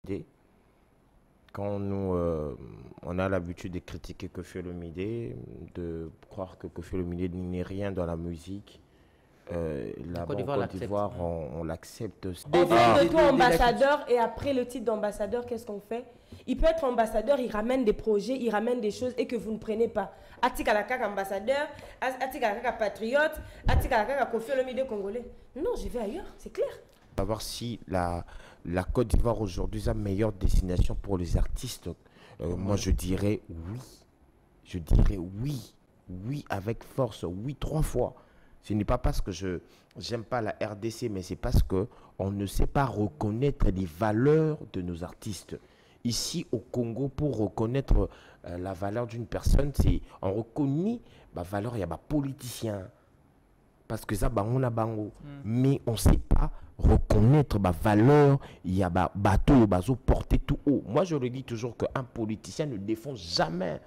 Olomide. Quand nous, on a l'habitude de critiquer Koffi Olomide, de croire que Koffi Olomide n'est rien dans la musique, La là-bas Côte en d'Ivoire Côte l'accepte. d'Ivoire, on l'accepte. On fait de toi ambassadeur et après le titre d'ambassadeur, qu'est-ce qu'on fait? Il peut être ambassadeur, il ramène des projets, il ramène des choses et que vous ne prenez pas. Atikalakak ambassadeur, Atikalakak patriote, Atikalakak Koffi Olomide congolais. Non, je vais ailleurs, c'est clair. Savoir si la Côte d'Ivoire aujourd'hui est la meilleure destination pour les artistes. Moi, je dirais oui. Je dirais oui. Oui, avec force. Oui, 3 fois. Ce n'est pas parce que je n'aime pas la RDC, mais c'est parce qu'on ne sait pas reconnaître les valeurs de nos artistes. Ici, au Congo, pour reconnaître la valeur d'une personne, on reconnaît la valeur, il y a des politiciens. Parce que ça, on a bango. Mais on ne sait pas reconnaître ma valeur, il y a des bateaux, bateaux portés tout haut. Moi, je le dis toujours qu'un politicien ne défend jamais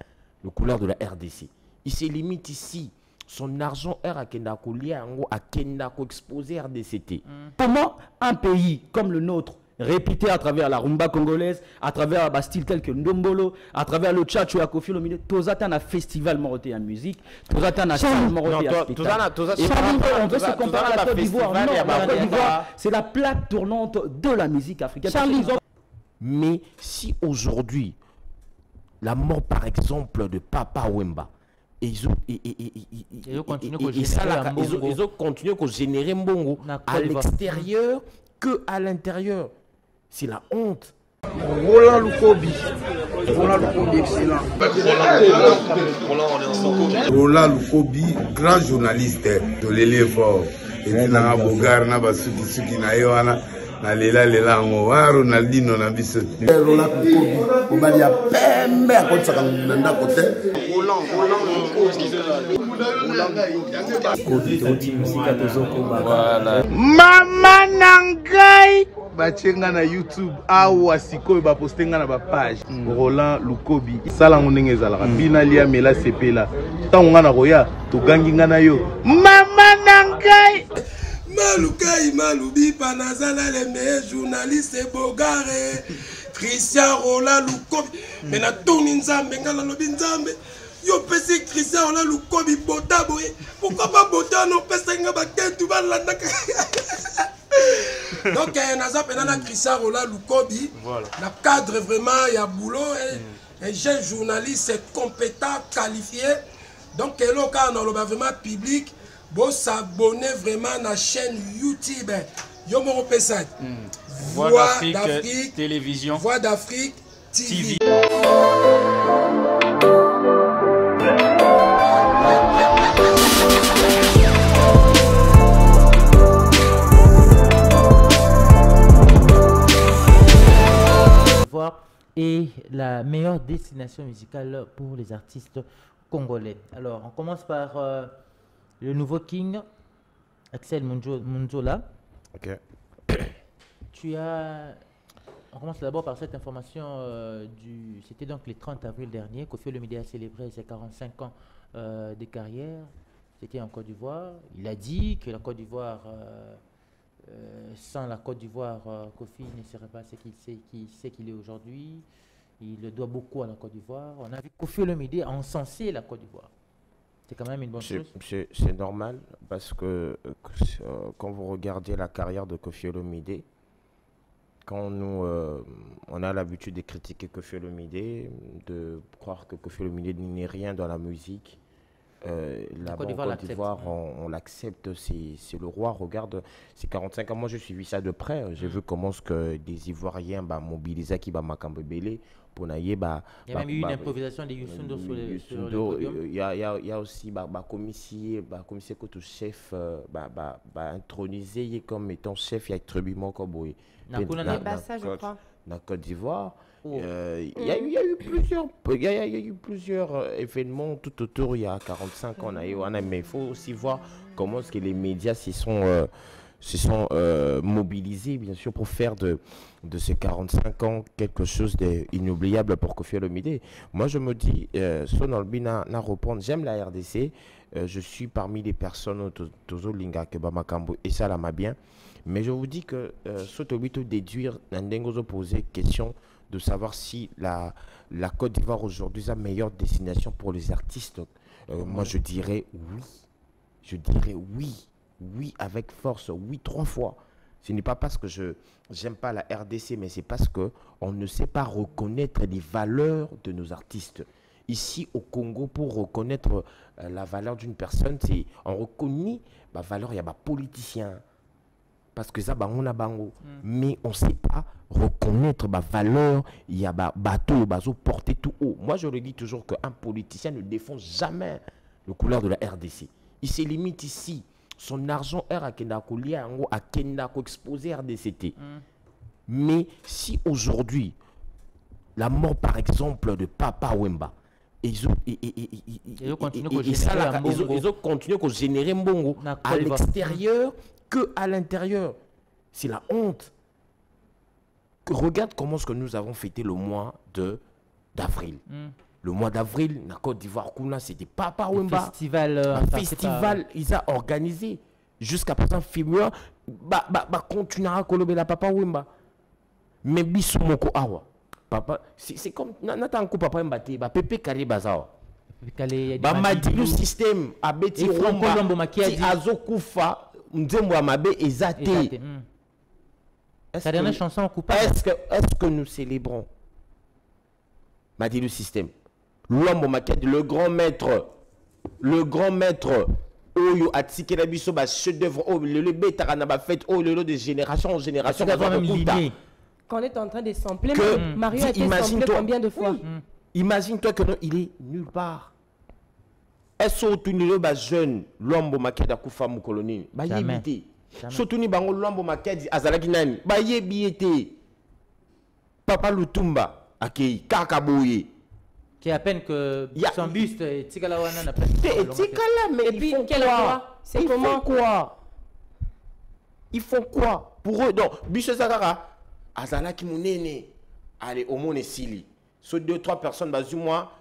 le couleur de la RDC. Il se limite ici. Son argent est à Kendako Liango, à Kendako exposé RDCT. Comment un pays comme le nôtre, réputé à travers la rumba congolaise, à travers un style tel que Ndombolo, à travers le tchatcho à Koffi Olomide, Tozatan a festival marocain en musique, Tozatan a salle marocain en spectacle. Et on veut se comparer à la Côte d'Ivoire. Non, la Côte d'Ivoire, c'est la plaque tournante de la musique africaine. Mais si aujourd'hui, la mort par exemple de Papa Wemba, ils ont continué à générer Mbongo à l'extérieur que à l'intérieur. C'est la honte. Roland Lukobi. Roland Lukobi, excellent. Roland, on est ensemble. Roland Lukobi, grand journaliste de l'élève. Et puis, na bogar na basuki suki na yoana na lela ngo wa Ronaldinho na biso. Roland Lukobi, o bali ya pembe a kotsa ka nanda kote. Roland voilà. Mama nangai bachenga na YouTube awa sikoyo bapostenga na ba page Roland Lukobi sala ndenge ezalaka bina lia mela sepela tango ngana koya togangi ngana yo mama nangai malukai malubi panazala les meilleurs journalistes bogare Christian Roland Lukobi mena toni nzambe ngala lobi nzambe yo pesi Christian Roland Lukobi bota boye pourquoi pas bota no pesa nga bakentu balanda. Donc, Naza Penana Christian Roland Lukobi, le cadre vraiment, il y a boulot, un jeune journaliste compétent, qualifié. Donc, quand on a vraiment public, bon s'abonner vraiment à la chaîne YouTube. Yomo Pesad. Voix d'Afrique, télévision. Voix d'Afrique, TV. Et la meilleure destination musicale pour les artistes congolais. Alors, on commence par le nouveau King, Axel Munzola. Ok. On commence d'abord par cette information c'était donc le 30 avril dernier, Koffi Olomide a célébré ses 45 ans de carrière. C'était en Côte d'Ivoire. Il a dit que la Côte d'Ivoire... sans la Côte d'Ivoire, Koffi ne serait pas ce qu'il est aujourd'hui. Il le doit beaucoup à la Côte d'Ivoire. On a vu Koffi Olomide encenser la Côte d'Ivoire. C'est quand même une bonne chose. C'est normal parce que quand vous regardez la carrière de Koffi Olomide, quand nous, on a l'habitude de critiquer Koffi Olomide, de croire que Koffi Olomide n'est rien dans la musique, là-bas en Côte d'Ivoire, on l'accepte, c'est le roi. Regarde, c'est 45 ans. Moi, j'ai suivi ça de près. J'ai vu comment que des Ivoiriens mobilisés qui Makambebele pour naïe. Il y a même eu une improvisation de Youssoundo sur le podium. Il y a aussi commissaire que chef intronisé comme étant chef. Il y a Trébiment comme ça, je crois. Dans Côte d'Ivoire. Il y a eu plusieurs événements tout autour il y a 45 ans. Mais il faut aussi voir comment est-ce que les médias se sont mobilisés, bien sûr, pour faire de ces 45 ans quelque chose d'inoubliable pour Koffi Olomide. Moi, je me dis, j'aime la RDC. Je suis parmi les personnes Tozo Linga que Bamakambo et ça là m'a bien. Mais je vous dis que Sotobito déduire, Nandengozo poser question de savoir si la Côte d'Ivoire aujourd'hui est la meilleure destination pour les artistes. Moi, je dirais oui. Je dirais oui. Oui, avec force. Oui, 3 fois. Ce n'est pas parce que je n'aime pas la RDC, mais c'est parce qu'on ne sait pas reconnaître les valeurs de nos artistes. Ici, au Congo, pour reconnaître la valeur d'une personne, on reconnaît la valeur, il y a des politiciens. Parce que ça, on a bango. Mais on ne sait pas reconnaître la valeur, il y a des bateaux, porter tout haut. Moi, je le dis toujours qu'un politicien ne défend jamais le couleur de la RDC. Il se limite ici. Son argent est à Kendako exposé RDCT. Mais si aujourd'hui, la mort par exemple de Papa Wemba, ils ont continué à générer Mbongo à l'extérieur que à l'intérieur. C'est la honte. Regarde comment ce que nous avons fêté le mois d'avril. Le mois d'avril, la Côte d'Ivoire, c'était Papa Wemba. Un festival, ils ont organisé. Jusqu'à présent, Fibua, continuera à collaborer la Papa Wemba. Mais Bisumoko Awa. Papa, c'est comme Nathan Papa Wemba, Pepe Kari Bazawa. Le système, Abeti Romba, si Azokufa, Nzembo Amabe, Ezate. Sa dernière chanson coupable. Est-ce que nous célébrons m'a dit le système? L'homme maquette, le grand maître, Oyo Atike la biso ba chef d'œuvre, le bétara n'a pas fait, le de génération en génération. Quand on est en train de sampler, Mario a été samplé combien de fois? Imagine-toi que non, il est nulle part. Est-ce que tu es jeune, l'homme maquette à Koufa Moukoloni? Bah yébité. Surtout ni bango l'homme maquette azalaki nani? Bah yébité. Papa Lutumba, akei Kakabouye. Qui est à peine que son buste, Tikalawana n'a pas Tikala, mais et puis quel endroit? C'est comment quoi? Ils font quoi? Pour eux, donc, Biche Zakara, Azalaki Mounene, allez, au monde Sili. Sur 2-3 personnes, moi,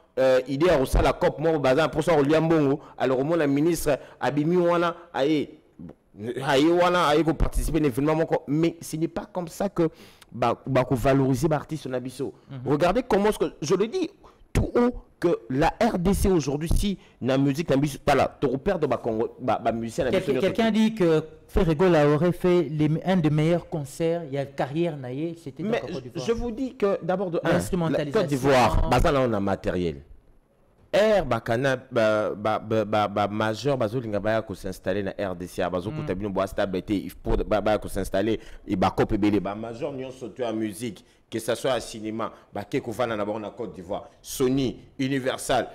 idée à Rosa la COP, moi, au bazar, pour ça, au Liambongo, alors au monde, la ministre, Abimi Wana, aïe, pour participer à l'événement, mais ce n'est pas comme ça que valoriser l'artiste en abisso. Regardez comment, je le dis, tout haut que la RDC aujourd'hui, si la musique, la musique, là, tu repères de ma musicien. Quelqu'un dit que Ferregola aurait fait un des meilleurs concerts, il y a carrière naïe, c'était dans Côte d'Ivoire. Je vous dis que d'abord de Côte d'Ivoire, on a matériel. Air bakana majeur bazolinga baya ko s'installer na RDC bazo ko tabino bo stabilité pour baya ko s'installer et ba copé belé ba majeur nyon sauter en musique que ça soit à cinéma ba ke ko fana na ba na Côte d'Ivoire Sony Universal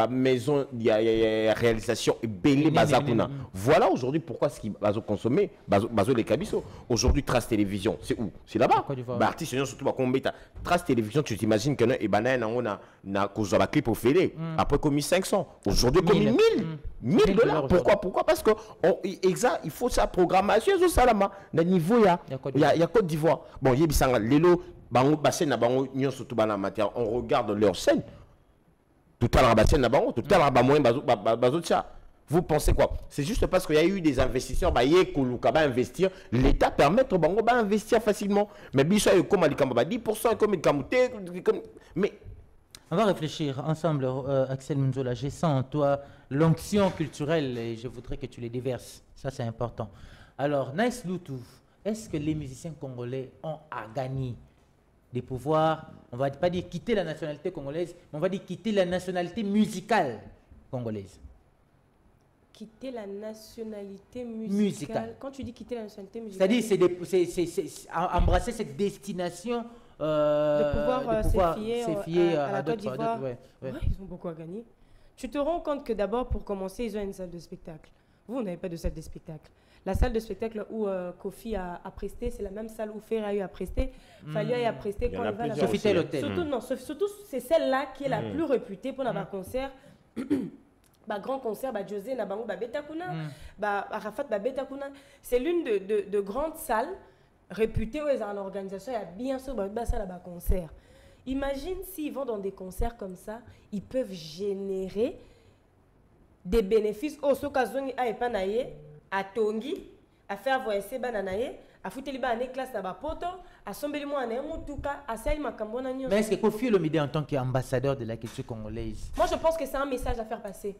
maison il y a réalisation et belé bazakuna. Voilà aujourd'hui pourquoi ce qui bazo consommer bazo les kabiso aujourd'hui Trace Télévision c'est où? C'est là-bas. Ba artiste nyon surtout ba combeta Trace Télévision tu t'imagines que et bana na ko clip au félé. Après commis 500. Aujourd'hui commis 1000 $. Pourquoi? Parce que il faut sa programmation au salama. Na niveau il y a Côte d'Ivoire. Bon, yebisanga lelo bango bassin na bango nyon surtout bana matière. On regarde leur scène. Tout à l'heure bassin na bango, tout à l'heure ba moyen bazo tia. Vous pensez quoi? C'est juste parce qu'il y a eu des investisseurs, investir. L'État permet au bango investir facilement. Mais biso comme 10% comme mais on va réfléchir ensemble, Axel Munzola. Je sens en toi l'onction culturelle et je voudrais que tu les déverses. Ça, c'est important. Alors, Nice Lutu, est-ce que les musiciens congolais ont à gagner des pouvoirs, on ne va pas dire quitter la nationalité congolaise, mais on va dire quitter la nationalité musicale congolaise? Quitter la nationalité musicale. Quand tu dis quitter la nationalité musicale, c'est-à-dire embrasser cette destination de pouvoir se fier à la Côte d'Ivoire. Ouais. Ils ont beaucoup à gagner. Tu te rends compte que d'abord, pour commencer, ils ont une salle de spectacle. Vous n'avez pas de salle de spectacle. La salle de spectacle où Kofi a presté, c'est la même salle où Ferraille a presté. Fali a presté quand il va là-bas. Sofitel Hotel. Surtout, c'est celle-là qui est la plus réputée pour avoir un concert. Grand concert, José Nabango, Betakuna, Arafat, Betakuna. C'est l'une de grandes salles réputées où ils ont l'organisation. Il y a bien sûr un concert. Imagine s'ils vont dans des concerts comme ça, ils peuvent générer des bénéfices. Au Sokazongi, à Epanaye, à Tongi, à faire voyager bananaye, à foutre les banane classe à poto, à somber moi en mutuka, à saï makambona nyo. Mais est-ce que Koffi Olomide en tant qu'ambassadeur de la culture congolaise? Moi je pense que c'est un message à faire passer.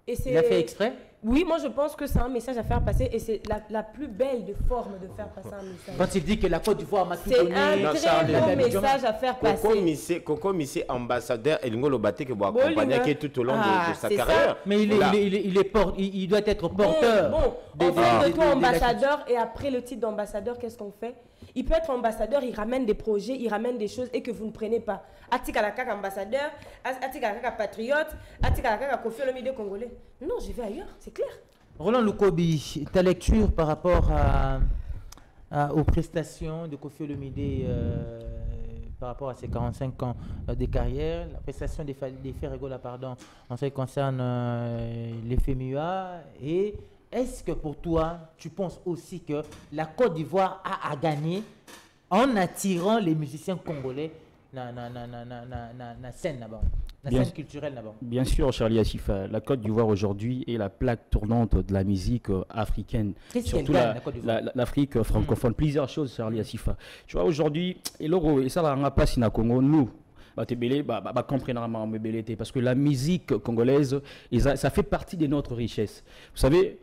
Et il a fait exprès? Oui, moi je pense que c'est un message à faire passer et c'est la plus belle de forme de faire passer un message. Quand il dit que la Côte d'Ivoire m'a tout donné, c'est un très bon message à faire passer. Coco Missé, ambassadeur, et Lingo Lobaté qui va accompagner tout au long de sa carrière. Mais il doit être porteur. Bon, on fait de toi ambassadeur et après le titre d'ambassadeur, qu'est-ce qu'on fait? Il peut être ambassadeur, il ramène des projets, il ramène des choses et que vous ne prenez pas. Atikalaka ambassadeur, Atikalaka patriote, Atikalaka Koffi Olomide congolais. Non, je vais ailleurs, c'est clair. Roland Lukobi, ta lecture par rapport aux prestations de Koffi Olomide par rapport à ses 45 ans de carrière, la prestation des Ferregola, pardon, en ce qui concerne les FEMUA, et est-ce que pour toi, tu penses aussi que la Côte d'Ivoire a à gagner en attirant les musiciens congolais dans la scène là-bas, la scène culturelle là-bas? Bien sûr, Charlie Asifa, la Côte d'Ivoire aujourd'hui est la plaque tournante de la musique africaine. Surtout l'Afrique francophone. Plusieurs choses, Charlie Asifa. Tu vois, aujourd'hui, et ça va pas si na Congo, nous. Parce que la musique congolaise, ça fait partie de notre richesse. Vous savez,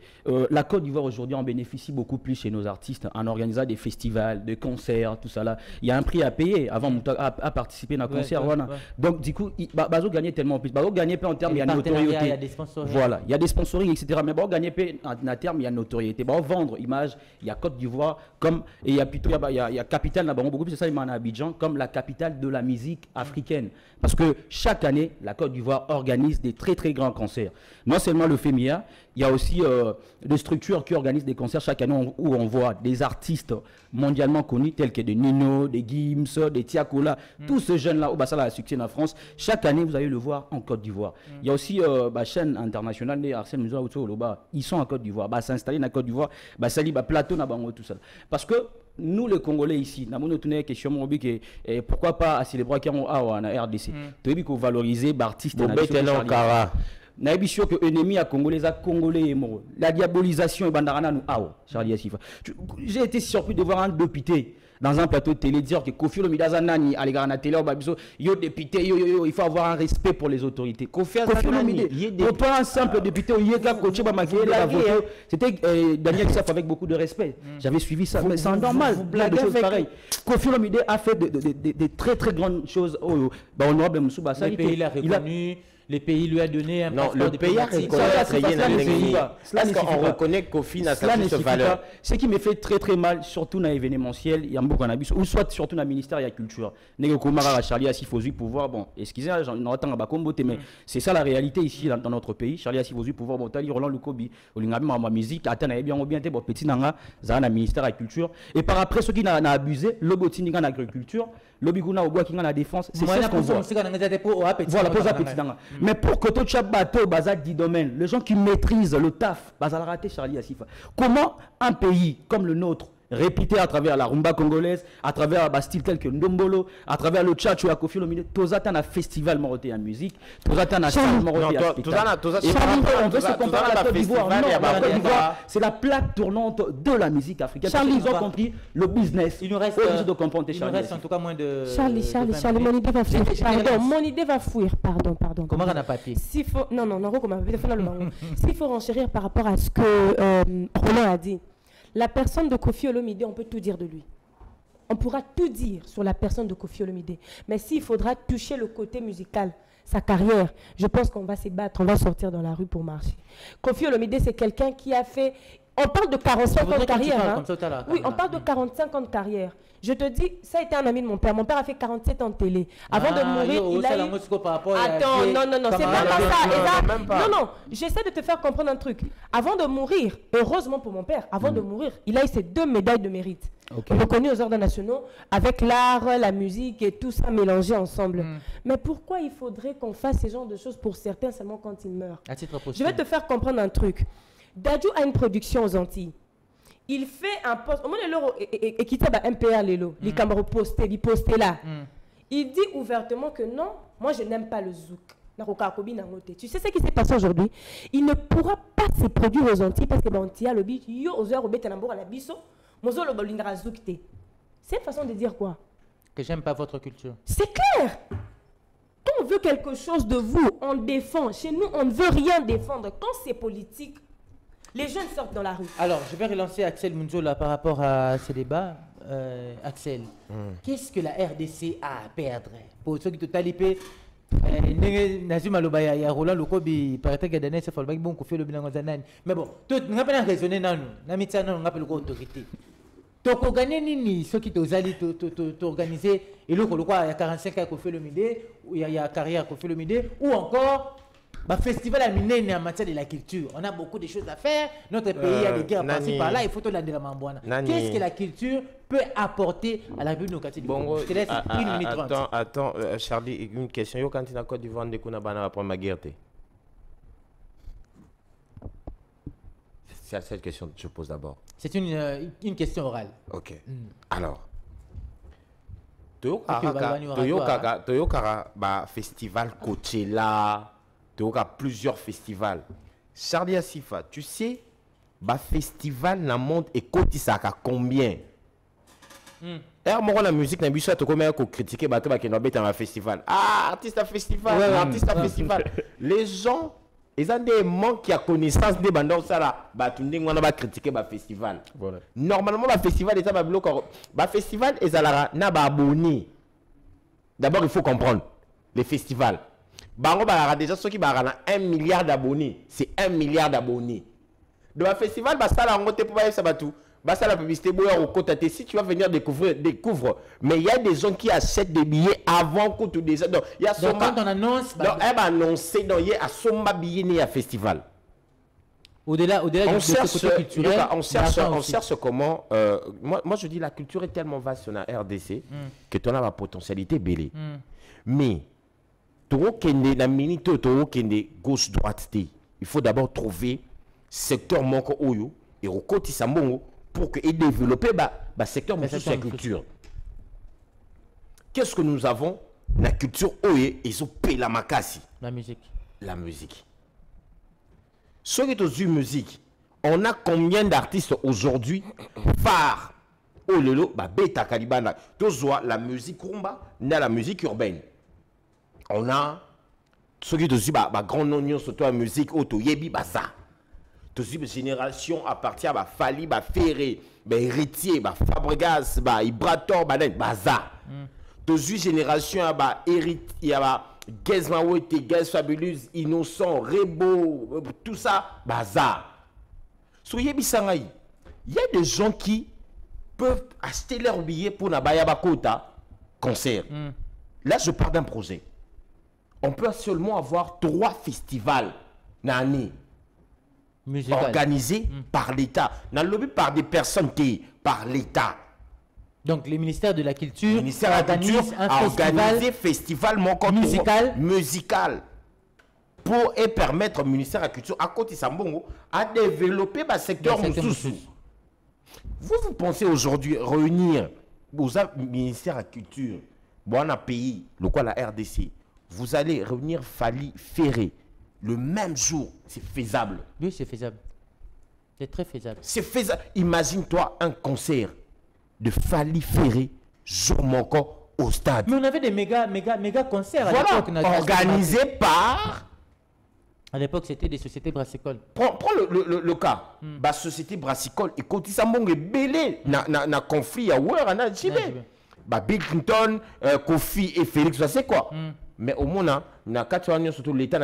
la Côte d'Ivoire aujourd'hui en bénéficie beaucoup plus chez nos artistes en organisant des festivals, des concerts, tout ça là. Il y a un prix à payer avant à participer à un concert. Voilà. Donc du coup, Bazo gagne tellement plus. Bazo gagne pas en termes, il y a notoriété. Il y a des sponsoring. Voilà, il y a des sponsoring, etc. Mais Bazo gagne pas en termes, il y a notoriété. Bazo vendre image, il y a Côte d'Ivoire comme et il y a plutôt il y a capitale là-bas beaucoup plus, c'est ça, il y a Abidjan comme la capitale de la musique africaine. Parce que chaque année, la Côte d'Ivoire organise des très très grands concerts. Non seulement le FEMIA, il y a aussi des structures qui organisent des concerts chaque année où on voit des artistes mondialement connus tels que des Nino, des Gims, des Tiakola, tous ces jeunes-là au Bassala a succès en France. Chaque année, vous allez le voir en Côte d'Ivoire. Il y a aussi la chaîne internationale des Arsène Moussa Outsoloba. Ils sont en Côte d'Ivoire. S'installer en Côte d'Ivoire, Sali, plateau, tout ça. Parce que nous, les Congolais ici, nous avons une question, pourquoi pas à célébrer en RDC? Tu veux valoriser l'artiste. Naïbi sûr que ennemi à Congolais et mort. La diabolisation est bandarana nous Charlie Asifa. J'ai été surpris de voir un député dans un plateau de télé dire que Koffi Olomide Azanani à l'égard de la télé yo député il faut avoir un respect pour les autorités. Koffi Olomide pour toi un simple député c'était Daniel Saf avec beaucoup de respect. J'avais suivi ça, mais c'est normal. Des choses pareilles. Koffi Olomide a fait de très très grandes choses. Honorable Moussouba, ça le pays l'a reconnu. Les pays lui a donné un non, le pays a reconnu Est-ce qu'on reconnaît que Koffi n'a pas cette valeur? Ce qui me fait très très mal, surtout dans l'événementiel, il y a beaucoup d'abus, ou soit surtout dans le ministère de la Culture. Charlie Asifozu pouvoir, bon, excusez, j'en entends à Bakombote, mais c'est ça la réalité ici dans notre pays. Charlie Asifozu pouvoir, bon, Tali Roland Lukobi, Olingabi ma musique, Atana bien bon petit nanga, Zana ministère de la Culture. Et par après, ceux qui n'ont abusé, Lobotini en agriculture, Lobiguna au bois qui en la défense, c'est ça qu'on voit. Voilà, pour ça petit nanga. Mais pour que tout bateau, bazar 10 domaines, les gens qui maîtrisent le taf, bazar raté Charlie Asifa. Comment un pays comme le nôtre, réputé à travers la rumba congolaise, à travers un style tel que Ndombolo, à travers le tchatcho à Koffi Olomide, Tozatan a festival marocain en musique, Tozatan a salle marocain à spectacle. On veut se comparer à la Côte d'Ivoire. Non, la Côte d'Ivoire, c'est la plaque tournante de la musique africaine. Charlie, ils ont compris le business. Il nous reste en tout cas moins de... Charlie, mon idée va fuir. Pardon, mon idée va fuir. Pardon. Comment on a papier? S'il faut... Non, s'il faut renchérir par rapport à ce que Roland a dit, la personne de Koffi Olomide, on peut tout dire de lui. On pourra tout dire sur la personne de Koffi Olomide. Mais s'il faudra toucher le côté musical, sa carrière, je pense qu'on va se battre, on va sortir dans la rue pour marcher. Koffi Olomide, c'est quelqu'un qui a fait... On parle de 45 ans de carrière. Oui, on parle de 45 ans de carrière. Je te dis, ça a été un ami de mon père. Mon père a fait 47 ans de télé. Avant de mourir, il a eu... Attends, non, c'est même pas ça. Non, j'essaie de te faire comprendre un truc. Avant de mourir, heureusement pour mon père, avant de mourir, il a eu ses 2 médailles de mérite. Reconnues aux ordres nationaux, avec l'art, la musique et tout ça mélangé ensemble. Mais pourquoi il faudrait qu'on fasse ce genre de choses pour certains seulement quand ils meurent? Je vais te faire comprendre un truc. Dadju a une production aux Antilles. Il fait un poste. Au moins, l'euro est quitté par MPR, les camarades postés là. Il dit ouvertement que non, moi je n'aime pas le zouk. Tu sais ce qui s'est passé aujourd'hui? Il ne pourra pas se produire aux Antilles parce que l'Antilles a le but. C'est une façon de dire quoi? Que j'aime pas votre culture. C'est clair. Quand on veut quelque chose de vous, on défend. Chez nous, on ne veut rien défendre. Quand c'est politique, les jeunes sortent dans la rue. Alors, je vais relancer Axel Munzola par rapport à ce débat. Axel, qu'est-ce que la RDC a à perdre? Pour ceux qui te talipent, Nazima Lobaya, il y a Roland Lokobi, il paraît que Daniel se fait le bon fait le bilan. Mais bon, tout le monde n'a pas raisonné, non, on n'a pas l'autorité. Donc, on gagne nini, ceux qui t'organisent, et le quoi, il y a 45 ans qu'on fait le midi, il y a carrière qu'on fait le midi, ou encore, bah, festival à Miné en matière de la culture. On a beaucoup de choses à faire. Notre pays a des guerres par-ci par-là. Il faut tout l'année de la Mambouana. Qu'est-ce que la culture peut apporter à la République démocratique du Congo? Je te laisse 1 minute 30. Attends, Charlie, une question. Yo, quand tu as Côte d'Ivoire, de Kounabana après ma guerre, c'est cette question que je pose d'abord. C'est une question orale. Ok. Alors, Toyokara, festival Coachella, Toyokara plusieurs festivals. Charlie Asifa, tu sais, festival dans le monde et Kotisaka combien? La musique n'a pas combien qu'on critiquer un festival. Ah, artiste à festival, artiste à festival. Les gens, ils ont des manques qui a connaissance des bandes ça là, on va critiquer le festival. Voilà. Normalement le festival est un festival et ça n'a pas abonné. D'abord il faut comprendre les festivals. Déjà ceux qui ont 1 milliard d'abonnés, c'est 1 milliard d'abonnés. Dans le festival, ça là on pour ça va tout. Ça la publicité si tu vas venir découvre. Mais il y a des gens qui achètent des billets avant que tout des. Donc il y a quand on annonce, donc elle va annoncer donc il y a Soma billet à festival. Au-delà on cherche, côté culturel, on cherche comment moi je dis la culture est tellement vaste dans la RDC que tu as la potentialité belle. Mais la minute gauche droite, il faut d'abord trouver secteur manque oyo et au côté sambongo pour que développer le secteur de la culture. Qu'est-ce que nous avons? La culture oye et la makasi. La musique. La musique. Ceux qui ont une musique, on a combien d'artistes aujourd'hui phares? Oh lelo, beta kalibana. Tozoa la musique rumba, la musique urbaine. On a ceux qui ont grand oignon surtout la musique auto yebi ça. Toute génération à partir de Fali, Ferré, Héritier, Fabregas, Ibrator, Baza. Toute génération à Héritier, Gaz Mawete, Gaz Fabulous, Innocent, Rebo, tout ça, Baza. Soyez bisangaï. Il y a des gens qui peuvent acheter leur billet pour Nabaya Bakota concert. Là, je parle d'un projet. On peut seulement avoir 3 festivals dans l'année. Organisé par l'État. Dans le lobby par des personnes qui par l'État. Donc le ministère de la Culture organise un festival musical pour permettre au ministère de la Culture à côté de Sambongo à développer le secteur Moussoussou. Vous pensez aujourd'hui réunir au ministère de la Culture, bon un pays, le quoi la RDC, vous allez réunir Fali Ferré le même jour, c'est faisable. Oui, c'est faisable. C'est très faisable. C'est faisable. Imagine-toi un concert de Fali Ferré, jour manquant au stade. Mais on avait des méga concerts à l'époque. Organisés par... À l'époque, c'était des sociétés brassicoles. Prends le cas. La société brassicole, et quand ils sont belé, na conflit à Ouer, à Jibé. Bill Clinton, Kofi et Félix, ça c'est quoi? Mais au moins, surtout l'État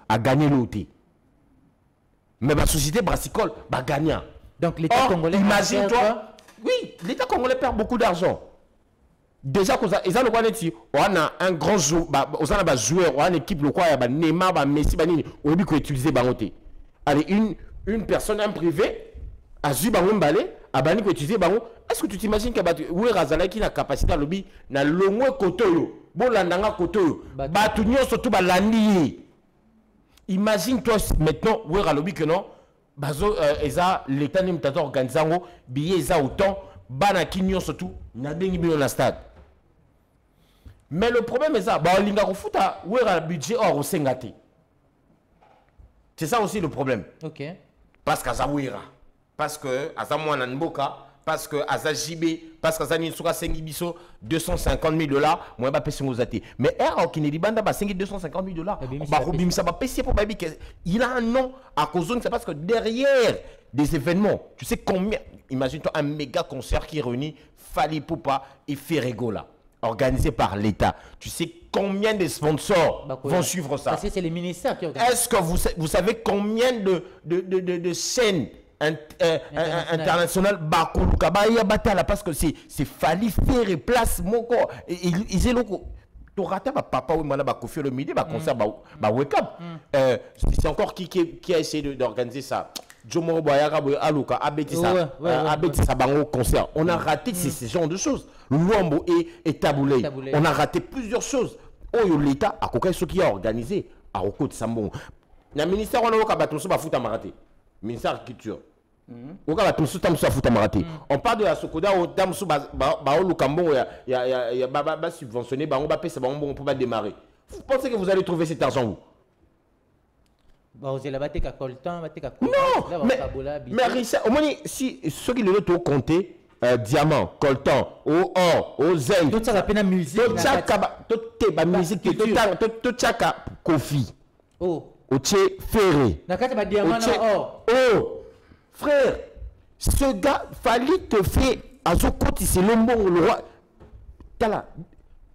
a gagné l'OT. Mais la société brassicole a gagné. Donc l'État congolais. Imagine-toi. Oui, l'État congolais perd beaucoup d'argent. Déjà, on a un grand joueur, on a un joueur, on a une équipe, on a Neymar, Messi, on a utiliser Bangote. Allez, une personne, un privé, a vu Bangote, a banni que utiliser Bangote. Est-ce que tu t'imagines qu'il y a une capacité à lobby dans le long côté? Bon, l'andanga côté. Batunyo surtout balandi. Imagine-toi maintenant, où est lobby que non? L'État n'est pas organisé, billet autant, bana kinyo surtout, n'a pas de stade. Mais le problème est ça. Bah, linga kofuta, où est le budget or au sengate. C'est ça aussi le problème. Ok. Parce qu'à Zawira, parce que à Zamouana Nboka, parce que à Zajibé, parce qu'à Zaninsuka Sengibiso, $250,000, moi, je vais payer. Mais R, qui n'est pas 250,000$, il a un nom à cause de ça, parce que derrière des événements, tu sais combien, imagine-toi un méga concert qui réunit Fali Poupa et Ferregola, organisé par l'État. Tu sais combien de sponsors vont suivre ça? Parce que c'est les ministères qui organisent. Est-ce que vous savez combien de chaînes internationales parce que c'est Fali faire place moko ils ont raté papa ou mana Kofi Olomide concert wake up. C'est encore qui a essayé d'organiser ça. Jomo Boyara Aluka Abetissa Abetissa bango concert. On a raté ce genre de choses. Luambo et Taboulé. On a raté plusieurs choses. L'État a coqué ce qui a organisé à Roko de Sambon. Le ministère on a au Batonso ba futa maraté. Ministère de la Culture. On parle de la Sokoda au Damsou Lukambo, il y a subventionné, on va payer ça pour démarrer. Vous pensez que vous allez trouver cet argent où? Non, mais Richard, au moins, si ceux qui le ont compté, diamant, coltan, au or, au zinc, tout ça la peine à musique, tout ça musique, tout ça Kofi, au Tché Ferré, oh, frère, ce gars, Fali te fait à ce côté, c'est le bon le roi. T'as là.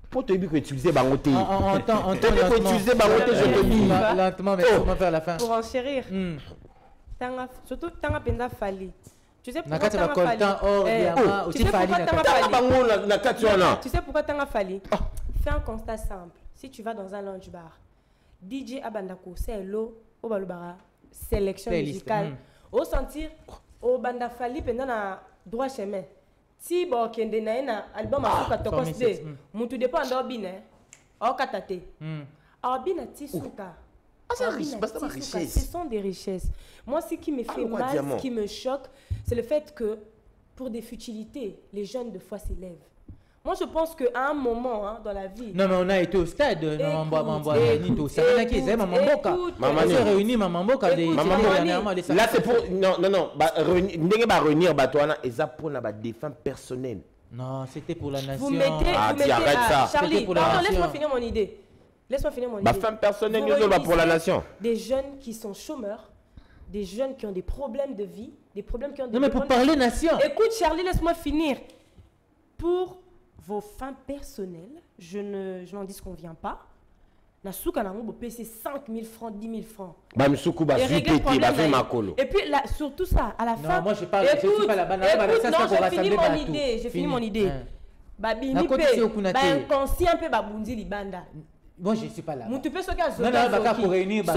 Pour te dire que utiliser Bangoté. On utiliser Bangoté, je te dis. Lentement, mais on va faire la fin. Pour enchérir. Surtout, Tanga Penda Fali. Tu sais pourquoi Tanga Fali? Tu sais pourquoi Tanga Fali? Fais un constat simple. Si tu vas dans un lounge bar, DJ Abandako, c'est l'eau, au Balubara, sélection musicale. Au sentir, au Banda Fali, pendant un droit chemin. Si bon kende na ena album afuka tokosde mutu dépend d'obine au katate obine tisuka ce sont des richesses. Moi ce qui me fait mal, ce qui me choque, c'est le fait que pour des futilités les jeunes de fois s'élèvent. Moi je pense qu'à un moment dans la vie. Non mais on a été au stade, on s'est réunis là c'est pour non réunir Batouana et ça pour la défense personnelle. Non, c'était pour la nation. Vous mettez arrête ça. Charlie, laisse-moi finir mon idée. Laisse-moi finir mon idée. Ma femme personnelle pour la nation. Des jeunes qui sont chômeurs, des jeunes qui ont des problèmes de vie, des problèmes qui ont des. Non mais pour parler nation. Écoute Charlie, laisse-moi finir. Pour vos fins personnelles, je n'en disconviens pas. Nasuka na mo PC 5 000 francs, 10 000 francs. Et puis là, surtout ça, à la fin. Non, moi je parle. Écoute, j'ai fini mon idée. Babi ni pe, inconscient pe babundi libanda. Moi je suis pas là. Mutu pe ceux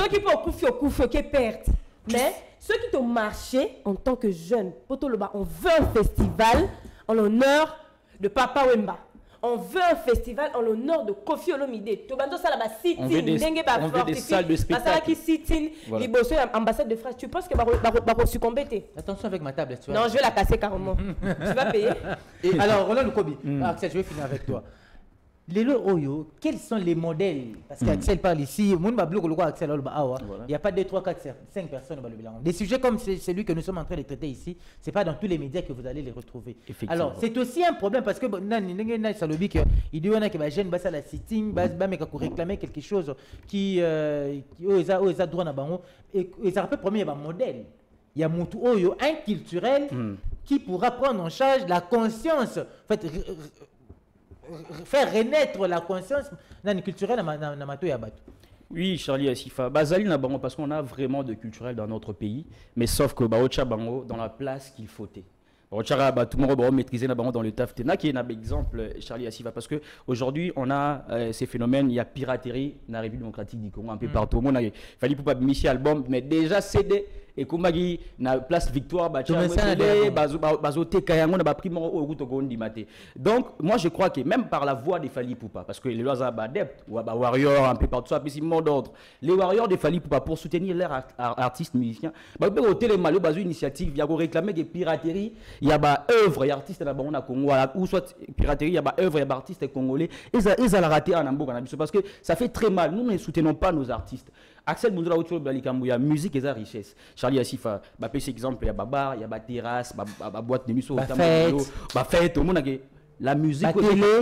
qui peuvent couper qui perdent. Mais ceux qui ont marché en tant que jeunes, on veut un festival en l'honneur de Papa Wemba. On veut un festival en l'honneur de Kofi Olomide. On veut des salles de spectacle. Ambassade de France. Tu penses que va succomber? Attention avec ma table. Non, je vais la casser carrément. Tu vas payer. Alors, Roland Lukobi, Axel, je vais finir avec toi. Les Oyo, quels sont les modèles? Parce qu'Axel parle ici, il n'y a pas 2, 3, 4, 5 personnes. Des sujets comme celui que nous sommes en train de traiter ici, ce n'est pas dans tous les médias que vous allez les retrouver. Alors, c'est aussi un problème parce que il dit que les jeunes la sitting, réclamer quelque chose qui a droit et ça rappelle premier modèle. Il y a un culturel qui pourra prendre en charge la conscience. En fait, faire renaître la conscience culturelle dans Mato Yabato. Oui, Charlie Asifa. Bazali n'a pas parce qu'on a vraiment de culturel dans notre pays, mais sauf que Baocha Bango dans la place qu'il faut. Tout le monde maîtriser dans le taf. Qui est un exemple, Charlie Asifa, parce que aujourd'hui on a ces phénomènes, il y a piraterie dans la République démocratique du Congo un peu partout. Il fallait pas Michel album, mais déjà CD. Et comme il na place Victoire, donc moi je crois que même par la voix des Fali Poupa, parce que les lois adeptes ou warriors un peu partout ça puis mot d'ordre, les warriors des Fali Poupa pour soutenir leurs artistes musiciens, initiative, il y a réclamer des pirateries, il il y a des œuvres, il y a artistes là-bas on a Congo, ou soit piraterie, il y a des œuvres, il y a des artistes congolais, ils ont raté en Ambo, parce que ça fait très mal. Nous ne soutenons pas nos artistes. Axel Boundoula Oucho Balikambu, il y a musique et la richesse. Charlie Asifa, par exemple, il y a Babar, il y a terrasse, boîte de nuit, fête, au monde la musique,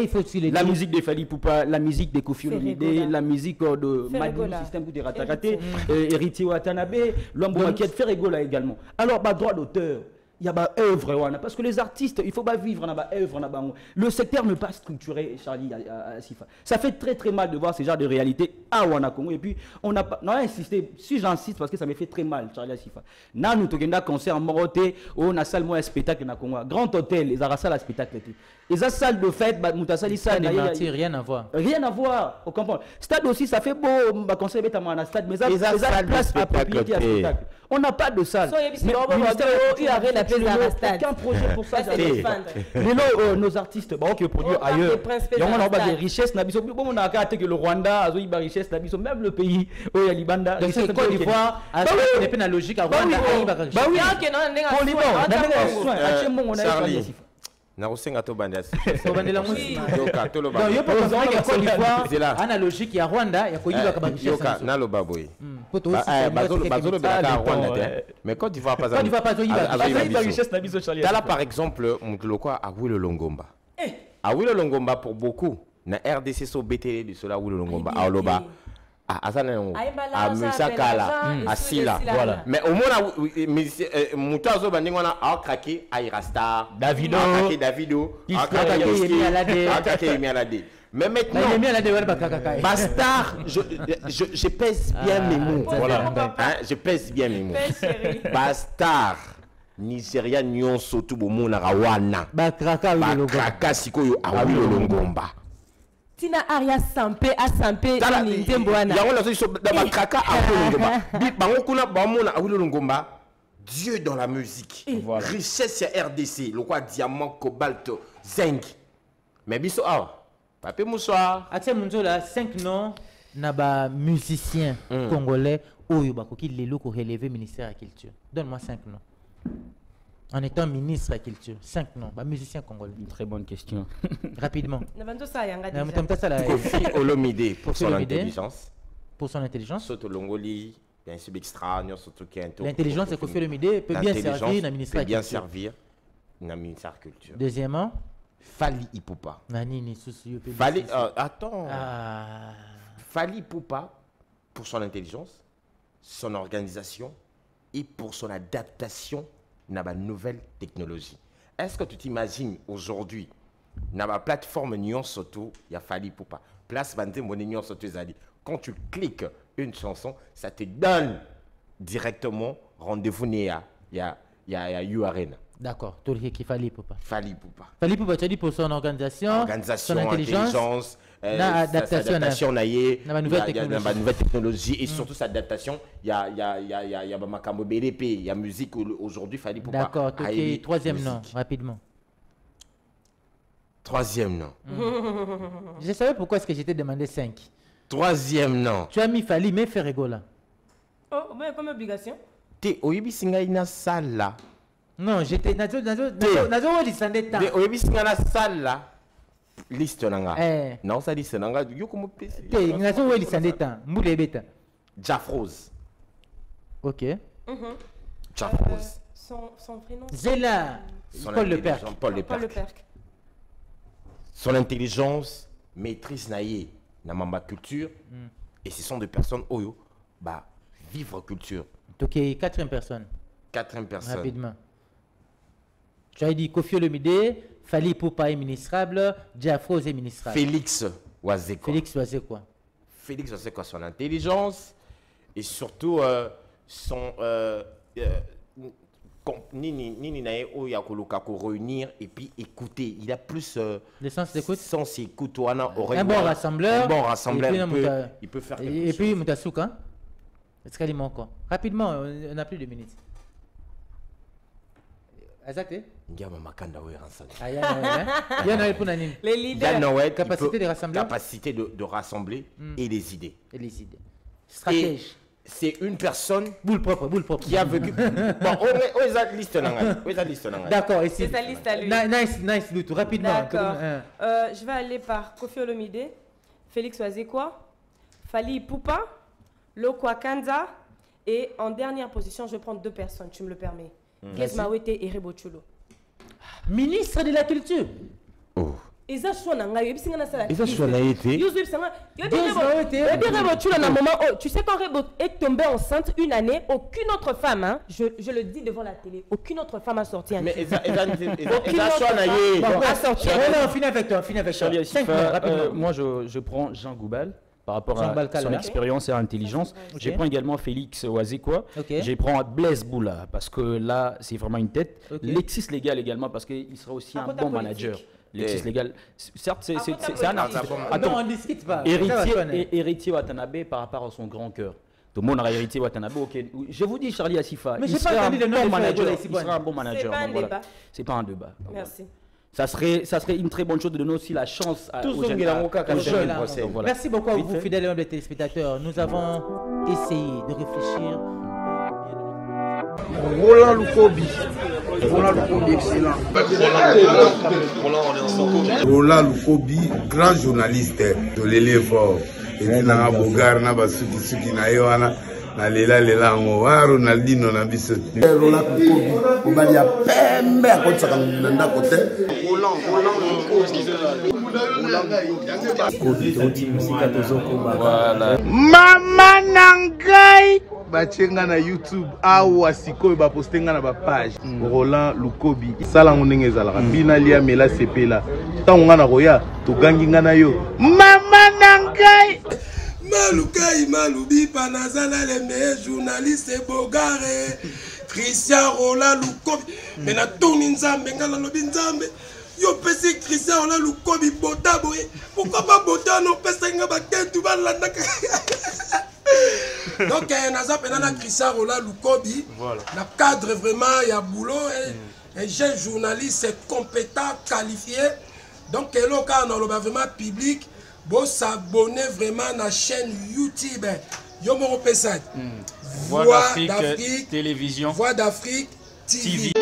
il faut la musique de Fali Poupa, la musique de Kofi Olomide, la musique de Madou Système de Ratakate, Héritier Watanabe, l'homme qui a fait Ferregola également. Alors, droit d'auteur. Il y a des œuvres, parce que les artistes, il faut pas vivre dans des œuvres. Le secteur n'est pas structuré, Charlie Asifa. Ça fait très très mal de voir ce genre de réalité à Wanakongo. Et puis, on a insisté, si j'insiste, parce que ça me fait très mal, Charlie Asifa. Nous avons un concert en Moroté, on a salle un spectacle dans Congo. Grand hôtel, ils ont salle à spectacle. Ils ont salle de fête, rien à voir. Rien à voir, on comprend. Stade aussi, ça fait beau, concert à stade, mais ils ont salle place appropriée à spectacle. On n'a pas de salle. Aucun projet pour ça. Mais nos artistes, qui produisent ailleurs, il y a des richesses. On a qu'à que le Rwanda a des richesses, même le pays où il y a Libanda. Donc c'est Côte d'Ivoire, avec la logique à Rwanda. Bah oui, Narusenga to bandas. Yoka to lo ba. Donc yo peut penser que Côte d'Ivoire analogique il y a Rwanda, il y a Côte d'Ivoire comme Yoka na lo baboy. Bazolo beka Rwanda. Mais Côte d'Ivoire pas. Côte d'Ivoire pas Là par exemple, Mutuloko a Wilo Longomba. A Wilo Longomba pour beaucoup na RDC so BTL de cela Wilo Longomba a Oloba. À Musakala, à Sila, voilà. Mais au moins, Moutazo Bandingona a craqué à Irasta, Davido, a craqué Mialade. Mais maintenant, Bastard, je pèse bien mes mots. Je pèse bien mes mots. Bastard. Nigeria nyon sotu bo mona rawana. Bakraka sikoyo awi Longomba. Tina Aria Sampé à Sampé Ndemboana. Yango la so da bakraka awi Longomba. Dit bango kuna ba mona awi Longomba. Dieu dans la musique. Voilà. Richesse ya RDC, le quoi diamant, cobalt, zinc. Mais biso Papé Moussoir. Axel Munzola 5 noms naba musiciens congolais oyo bakoki lelo ko relever ministère de la culture. Donne-moi 5 noms. En étant ministre de la culture, 5 noms, musicien congolais. Une très bonne question. Rapidement. Kofi Olomide pour son intelligence. Pour son intelligence. Soto Longoli, bien sûr extra, surtout qui est l'intelligence de Kofi Olomide peut bien servir dans le ministère de la culture. Bien servir dans le ministère de la culture. Deuxièmement, Fali Ipupa. Fali, attends. Fali Ipupa pour son intelligence, son organisation et pour son adaptation à la nouvelle technologie. Est-ce que tu t'imagines aujourd'hui, dans la plateforme Nyon Soto, il y a Fali Poupa. Place Bande Nyon Soto Zali. Quand tu cliques une chanson, ça te donne directement rendez-vous il y a URN. D'accord, tout le qui Fali Poupa. Fali Poupa. Fali Poupa, tu as dit pour son organisation, son intelligence, adaptation la nouvelle technologie et surtout sa adaptation. Il y a Makambo BDP, il y a musique aujourd'hui, Fali Poupa. D'accord, ok. Troisième nom, rapidement. Troisième nom. Je savais pourquoi est-ce que j'étais demandé 5. Troisième nom. Tu as mis Fali, mais Ferregola. Oh, mais comme obligation. T'es Oyebi Singaïna Sala. Non, j'étais nazo lisande temps. Oyebi Singana Sala. Liste nanga. Non, ça liste nanga. Yo comme pèse. T'es nazo lisande temps. Moule beta. Jafrose. Ok. Jafrose. Son prénom. Zela. Paul Le Perc. Paul Le Perc. Son intelligence, maîtrise naïe, na mamba culture, et ce sont des personnes oyo, vivre culture. Ok, 4e personne. 4e personne. Rapidement. Tu as dit Kofi Olomide, Fali Poupa est ministrable, Diafrose est ministrable. Félix Wazekwa. Félix Wazekwa, son intelligence, et surtout son... Nini nae o ya koloka ko réunir et puis écouter. Il a plus le sens d'écoute. Sens écoute un bon rassembleur. Un bon rassembleur. Il peut faire quelque chose. Et puis Moutasuka. Est-ce qu'il manque encore? Rapidement, on n'a plus de minutes. Azate? Ngama makanda we rassemble. Il y en a pour Nanine. Les leaders. Capacité de rassembler. Capacité de rassembler et les idées. Stratège. c'est une personne boule propre qui a vécu. Bon, on est à liste. D'accord, et C'est sa liste à lui. Nice, Lutu, rapidement. D'accord. Je vais aller par Kofi Olomide, Félix Wazekwa, Fally Ipupa, Lokwa Kanza, et en dernière position, je vais prendre 2 personnes, tu me le permets. Gez Mawete et Rebo Chulo. Ministre de la Culture. Oh. Eza choix na été. Tu sais quand Rebo est tombée enceinte une année, aucune autre femme, hein, je le dis devant la télé, aucune autre femme a sorti un. Mais aucune autre femme a sorti. On finit avec toi, Charlie Asifa, moi je prends Jean Goubal. Par rapport à son expérience et à intelligence. Je prends également Félix Wazekwa. Je prends Blaise Boula parce que là, c'est vraiment une tête. Lexis Légal également parce qu'il sera aussi un bon manager. Lexis Légal, certes, c'est un artiste. Attends, on ne discute pas. Héritier Watanabe par rapport à son grand cœur. Tout le monde aura hérité Watanabe. Okay. Je vous dis, Charlie Asifa, il sera un bon manager. Il sera un bon manager. C'est pas un débat. Merci. Ça serait une très bonne chose de donner aussi la chance aux jeunes. Merci beaucoup à vous, fidèles téléspectateurs. Nous avons essayé de réfléchir. Roland Lukobi. Excellent. Roland, on est en Sanko. Roland Lukobi, grand journaliste de l'élève. Et na bogar na basuki na yoana. Na lela Ronaldinho na biso. Roland Lukobi, on va dire pembe à côté de nda côté. Roland Voilà. Mama Nangai bachenga na YouTube awa sikoyo ba postenga na ba page. Roland Lukobi sala ngonenge ezalaka bina lia mela sepela. Tango ngana koya to gangi ngana yo. Mama Nangai Malukai Malubi Panazala les meilleurs journalistes Bogare Christian Roland Lukobi mais na toni nzambe ngala lobi nzambe yo pesi Christian Roland Lukobi bota boye pourquoi pas bota no pesa nga ba ketu ba landa donc naza penana Christian Roland Lukobi na cadre vraiment ya boulot un jeune journaliste compétent qualifié donc eloka na loba vraiment public. Bon, s'abonner vraiment à la chaîne YouTube. Yo mon repensat. Voix d'Afrique Télévision. Voix d'Afrique TV.